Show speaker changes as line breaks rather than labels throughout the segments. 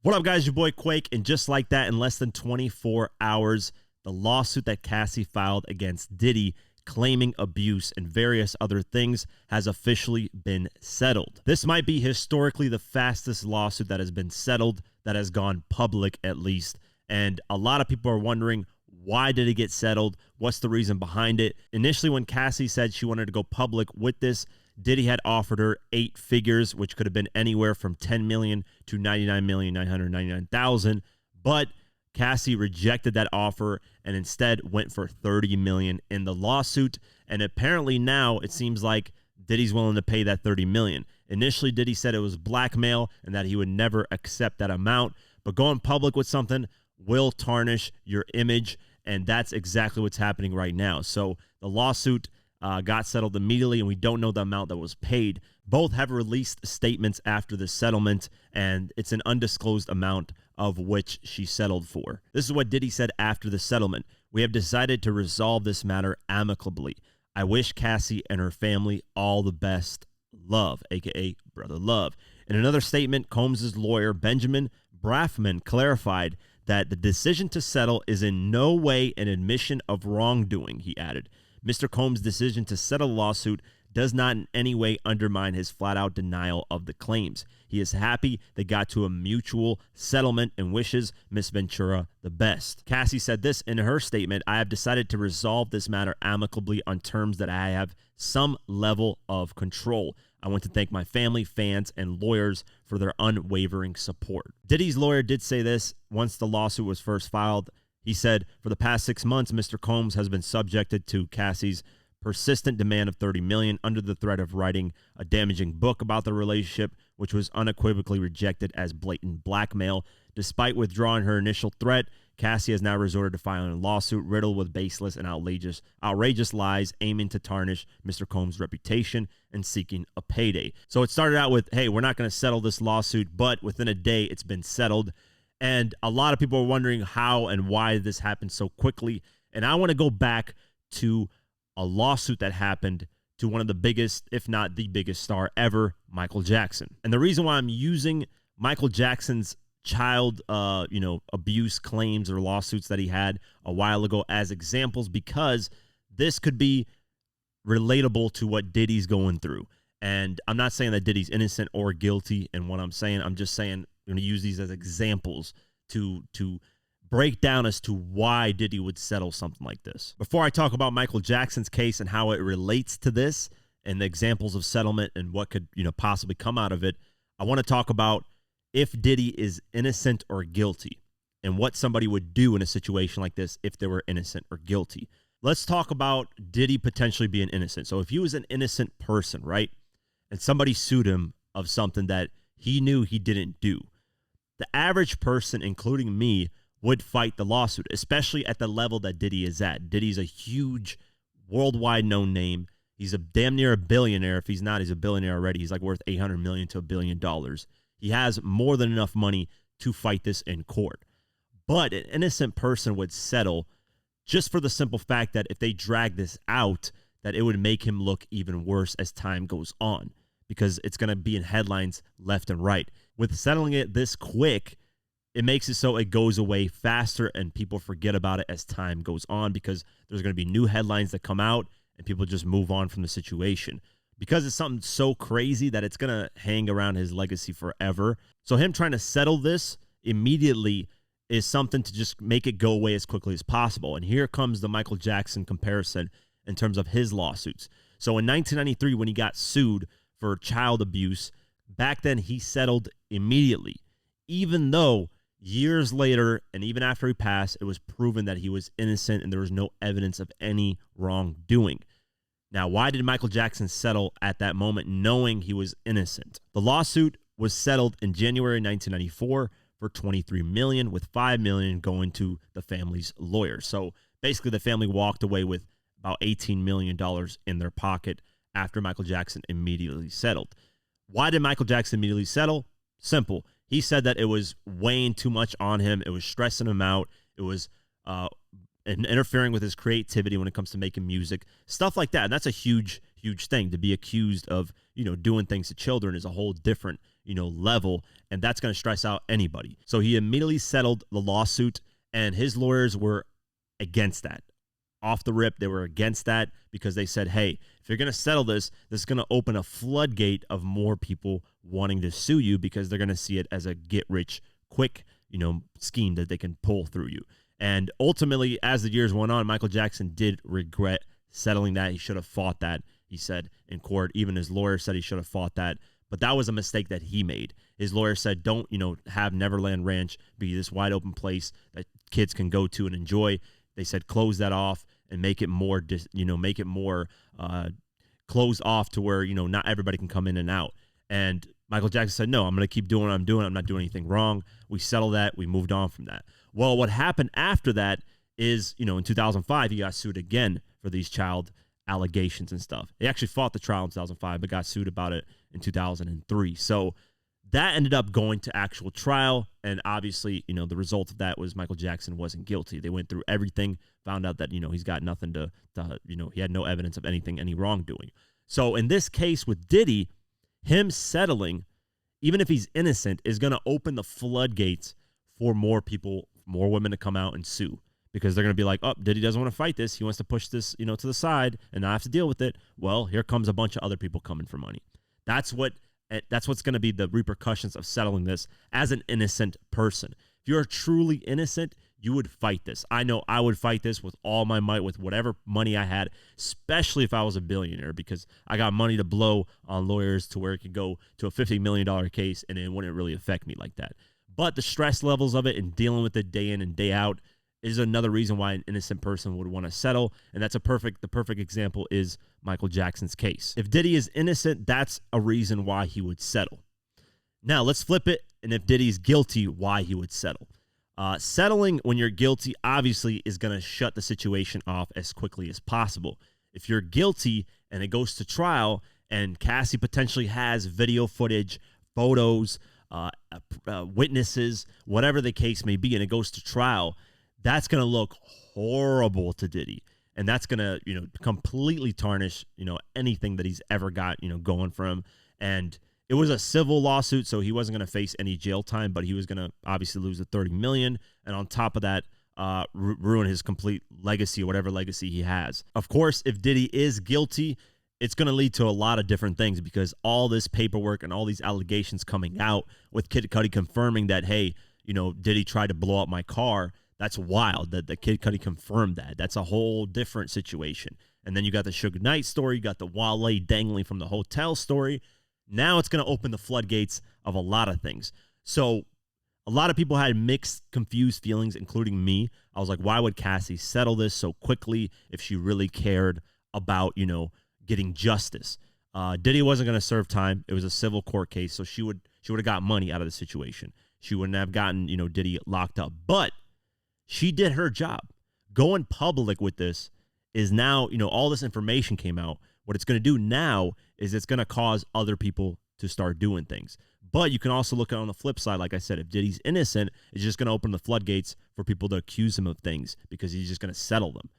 What up, guys? Your boy Quake, and just like that, in less than 24 hours, the lawsuit that Cassie filed against Diddy claiming abuse and various other things has officially been settled. This might be historically the fastest lawsuit that has been settled, that has gone public at least, and a lot of people are wondering, why did it get settled? What's the reason behind it? Initially, when Cassie said she wanted to go public with this, Diddy had offered her 8 figures, which could have been anywhere from $10 million to $99,999,000. But Cassie rejected that offer and instead went for $30 million in the lawsuit. And apparently now it seems like Diddy's willing to pay that $30 million. Initially, Diddy said it was blackmail and that he would never accept that amount. But going public with something will tarnish your image, and that's exactly what's happening right now. So the lawsuit got settled immediately, and we don't know the amount that was paid. Both have released statements after the settlement, and it's an undisclosed amount of which she settled for. This is what Diddy said after the settlement. "We have decided to resolve this matter amicably. I wish Cassie and her family all the best. Love," aka Brother Love. In another statement, Combs' lawyer, Benjamin Brafman, clarified that the decision to settle is in no way an admission of wrongdoing. He added, "Mr. Combs' decision to settle the lawsuit does not in any way undermine his flat-out denial of the claims. He is happy they got to a mutual settlement and wishes Miss Ventura the best." Cassie said this in her statement: "I have decided to resolve this matter amicably on terms that I have some level of control. I want to thank my family, fans, and lawyers for their unwavering support." Diddy's lawyer did say this once the lawsuit was first filed. He said, "For the past 6 months, Mr. Combs has been subjected to Cassie's persistent demand of $30 million under the threat of writing a damaging book about the relationship, which was unequivocally rejected as blatant blackmail. Despite withdrawing her initial threat, Cassie has now resorted to filing a lawsuit riddled with baseless and outrageous lies, aiming to tarnish Mr. Combs' reputation and seeking a payday." So it started out with, hey, we're not going to settle this lawsuit, but within a day, it's been settled. And a lot of people are wondering how and why this happened so quickly. And I want to go back to a lawsuit that happened to one of the biggest, if not the biggest star ever, Michael Jackson. And the reason why I'm using Michael Jackson's child abuse claims or lawsuits that he had a while ago as examples, because this could be relatable to what Diddy's going through. And I'm not saying that Diddy's innocent or guilty in what I'm saying. I'm just saying I'm going to use these as examples to break down as to why Diddy would settle something like this. Before I talk about Michael Jackson's case and how it relates to this and the examples of settlement and what could possibly come out of it, I want to talk about if Diddy is innocent or guilty and what somebody would do in a situation like this if they were innocent or guilty. Let's talk about Diddy potentially being innocent. So if he was an innocent person, right, and somebody sued him of something that he knew he didn't do, the average person, including me, would fight the lawsuit, especially at the level that Diddy is at. Diddy's a huge, worldwide known name. He's a damn near a billionaire. If he's not, he's a billionaire already. He's like worth $800 million to $1 billion. He has more than enough money to fight this in court. But an innocent person would settle just for the simple fact that if they drag this out, that it would make him look even worse as time goes on, because it's going to be in headlines left and right. With settling it this quick, it makes it so it goes away faster and people forget about it as time goes on, because there's going to be new headlines that come out and people just move on from the situation because it's something so crazy that it's going to hang around his legacy forever. So him trying to settle this immediately is something to just make it go away as quickly as possible. And here comes the Michael Jackson comparison in terms of his lawsuits. So in 1993, when he got sued for child abuse, back then he settled immediately, even though years later, and even after he passed, it was proven that he was innocent and there was no evidence of any wrongdoing. Now, why did Michael Jackson settle at that moment knowing he was innocent? The lawsuit was settled in January 1994 for $23 million, with $5 million going to the family's lawyer. So basically, the family walked away with about $18 million in their pocket after Michael Jackson immediately settled. Why did Michael Jackson immediately settle? Simple. He said that it was weighing too much on him. It was stressing him out. It was interfering with his creativity when it comes to making music, stuff like that. And that's a huge, huge thing. To be accused of, doing things to children is a whole different level, and that's going to stress out anybody. So he immediately settled the lawsuit, and his lawyers were against that. Off the rip, they were against that because they said, hey, if you're going to settle this is going to open a floodgate of more people wanting to sue you because they're going to see it as a get-rich-quick, scheme that they can pull through you. And ultimately, as the years went on, Michael Jackson did regret settling that. He should have fought that, he said, in court. Even his lawyer said he should have fought that. But that was a mistake that he made. His lawyer said, don't, have Neverland Ranch be this wide open place that kids can go to and enjoy. They said close that off and make it more, closed off to where, not everybody can come in and out. And Michael Jackson said, no, I'm going to keep doing what I'm doing. I'm not doing anything wrong. We settled that. We moved on from that. Well, what happened after that is, in 2005, he got sued again for these child allegations and stuff. He actually fought the trial in 2005, but got sued about it in 2003. So that ended up going to actual trial, and obviously, the result of that was Michael Jackson wasn't guilty. They went through everything, found out that, he's got nothing to he had no evidence of any wrongdoing. So in this case with Diddy, him settling, even if he's innocent, is going to open the floodgates for more people, more women to come out and sue. Because they're going to be like, oh, Diddy doesn't want to fight this. He wants to push this, to the side and not have to deal with it. Well, here comes a bunch of other people coming for money. That's what's going to be the repercussions of settling this as an innocent person. If you're truly innocent, you would fight this. I know I would fight this with all my might, with whatever money I had, especially if I was a billionaire, because I got money to blow on lawyers to where it could go to a $50 million case and it wouldn't really affect me like that. But the stress levels of it and dealing with it day in and day out is another reason why an innocent person would want to settle, and the perfect example is Michael Jackson's case. If Diddy is innocent, that's a reason why he would settle. Now, let's flip it, and if Diddy's guilty, why he would settle. Settling when you're guilty, obviously, is going to shut the situation off as quickly as possible. If you're guilty and it goes to trial, and Cassie potentially has video footage, photos, witnesses, whatever the case may be, and it goes to trial, that's going to look horrible to Diddy. And that's going to, completely tarnish, anything that he's ever got, going for him. And it was a civil lawsuit, so he wasn't going to face any jail time, but he was going to obviously lose the $30 million. And on top of that, ruin his complete legacy, whatever legacy he has. Of course, if Diddy is guilty, it's going to lead to a lot of different things, because all this paperwork and all these allegations coming out with Kid Cudi confirming that, hey, Diddy tried to blow up my car. That's wild that the Kid Cudi confirmed that. That's a whole different situation. And then you got the Suge Knight story. You got the Wale dangling from the hotel story. Now it's going to open the floodgates of a lot of things. So a lot of people had mixed, confused feelings, including me. I was like, why would Cassie settle this so quickly if she really cared about, getting justice? Diddy wasn't going to serve time. It was a civil court case, so she would have got money out of the situation. She wouldn't have gotten, Diddy locked up. But she did her job. Going public with this is now, all this information came out. What it's going to do now is it's going to cause other people to start doing things. But you can also look at it on the flip side. Like I said, if Diddy's innocent, it's just going to open the floodgates for people to accuse him of things because he's just going to settle them.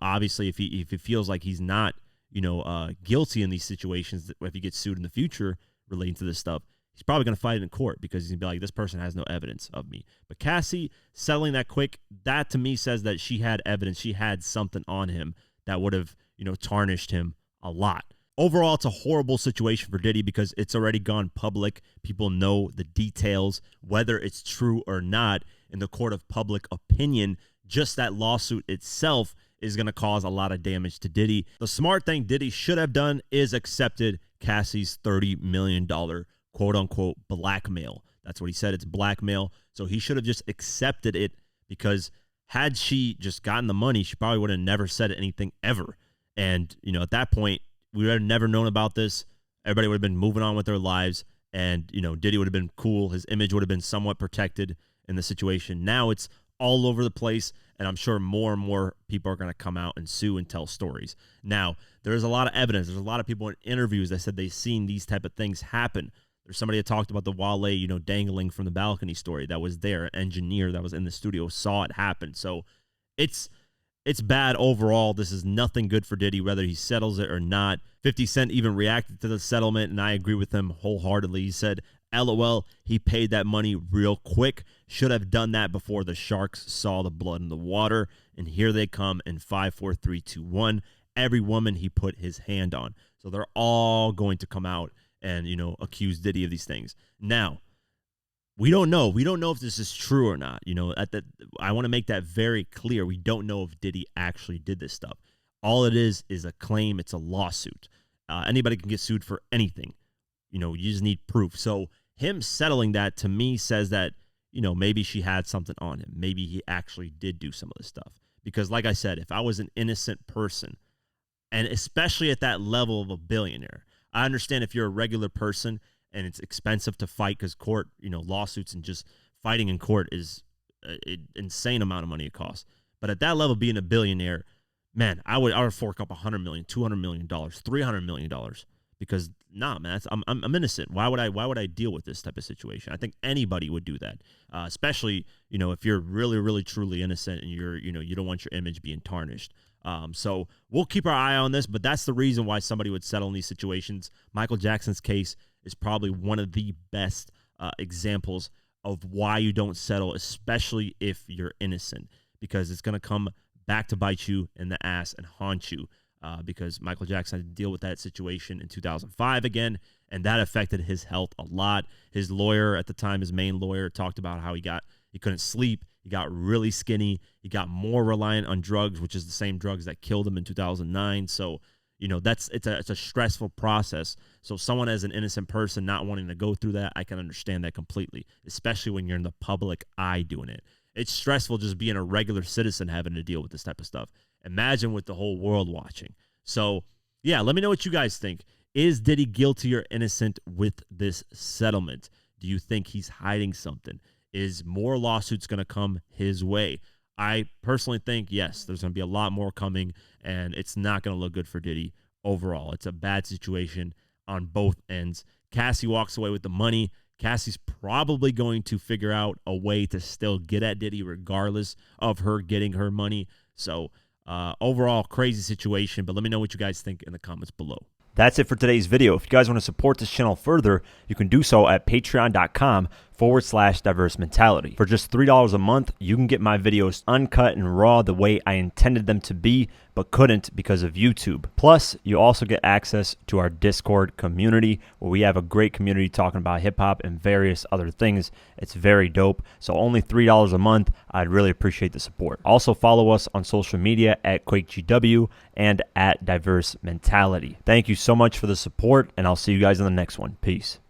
Obviously, if he feels like he's not, guilty in these situations, if he gets sued in the future relating to this stuff, he's probably going to fight it in court because he's going to be like, this person has no evidence of me. But Cassie settling that quick, that to me says that she had evidence. She had something on him that would have, tarnished him a lot. Overall, it's a horrible situation for Diddy because it's already gone public. People know the details, whether it's true or not. In the court of public opinion, just that lawsuit itself is going to cause a lot of damage to Diddy. The smart thing Diddy should have done is accepted Cassie's $30 million quote-unquote blackmail. That's what he said. It's blackmail. So he should have just accepted it, because had she just gotten the money, she probably would have never said anything ever. And, at that point, we would have never known about this. Everybody would have been moving on with their lives. And, Diddy would have been cool. His image would have been somewhat protected in the situation. Now it's all over the place. And I'm sure more and more people are going to come out and sue and tell stories. Now, there's a lot of evidence. There's a lot of people in interviews that said they've seen these type of things happen. There's somebody that talked about the Wale, dangling from the balcony story that was there. An engineer that was in the studio saw it happen. So it's it's bad overall. This is nothing good for Diddy, whether he settles it or not. 50 Cent even reacted to the settlement, and I agree with him wholeheartedly. He said, LOL, he paid that money real quick. Should have done that before the Sharks saw the blood in the water. And here they come in 5, 4, 3, 2, 1. Every woman he put his hand on. So they're all going to come out and, accuse Diddy of these things. Now, we don't know. We don't know if this is true or not. I want to make that very clear. We don't know if Diddy actually did this stuff. All it is a claim. It's a lawsuit. Anybody can get sued for anything. You just need proof. So him settling that, to me, says that, maybe she had something on him. Maybe he actually did do some of this stuff. Because like I said, if I was an innocent person, and especially at that level of a billionaire, I understand if you're a regular person and it's expensive to fight because court, lawsuits and just fighting in court is an insane amount of money it costs. But at that level, being a billionaire, man, I would fork up $100 million, $200 million, $300 million because man, I'm innocent. Why would I deal with this type of situation? I think anybody would do that, especially if you're really, really, truly innocent and you don't want your image being tarnished. So we'll keep our eye on this, but that's the reason why somebody would settle in these situations. Michael Jackson's case is probably one of the best examples of why you don't settle, especially if you're innocent, because it's going to come back to bite you in the ass and haunt you, because Michael Jackson had to deal with that situation in 2005 again, and that affected his health a lot. His lawyer at the time, his main lawyer, talked about how he couldn't sleep, he got really skinny, he got more reliant on drugs, which is the same drugs that killed him in 2009. So it's a stressful process. So someone as an innocent person not wanting to go through that, I can understand that completely, especially when you're in the public eye doing it. It's stressful just being a regular citizen having to deal with this type of stuff. Imagine with the whole world watching. So, yeah, let me know what you guys think. Is Diddy guilty or innocent with this settlement? Do you think he's hiding something? Is more lawsuits going to come his way? I personally think, yes, there's going to be a lot more coming, and it's not going to look good for Diddy overall. It's a bad situation on both ends. Cassie walks away with the money. Cassie's probably going to figure out a way to still get at Diddy regardless of her getting her money. So overall, crazy situation, but let me know what you guys think in the comments below. That's it for today's video. If you guys want to support this channel further, you can do so at patreon.com/diverse mentality. For just $3 a month, you can get my videos uncut and raw the way I intended them to be, but couldn't because of YouTube. Plus, you also get access to our Discord community, where we have a great community talking about hip-hop and various other things. It's very dope. So only $3 a month. I'd really appreciate the support. Also, follow us on social media at QuakeGW and at Diverse Mentality. Thank you so much for the support, and I'll see you guys in the next one. Peace.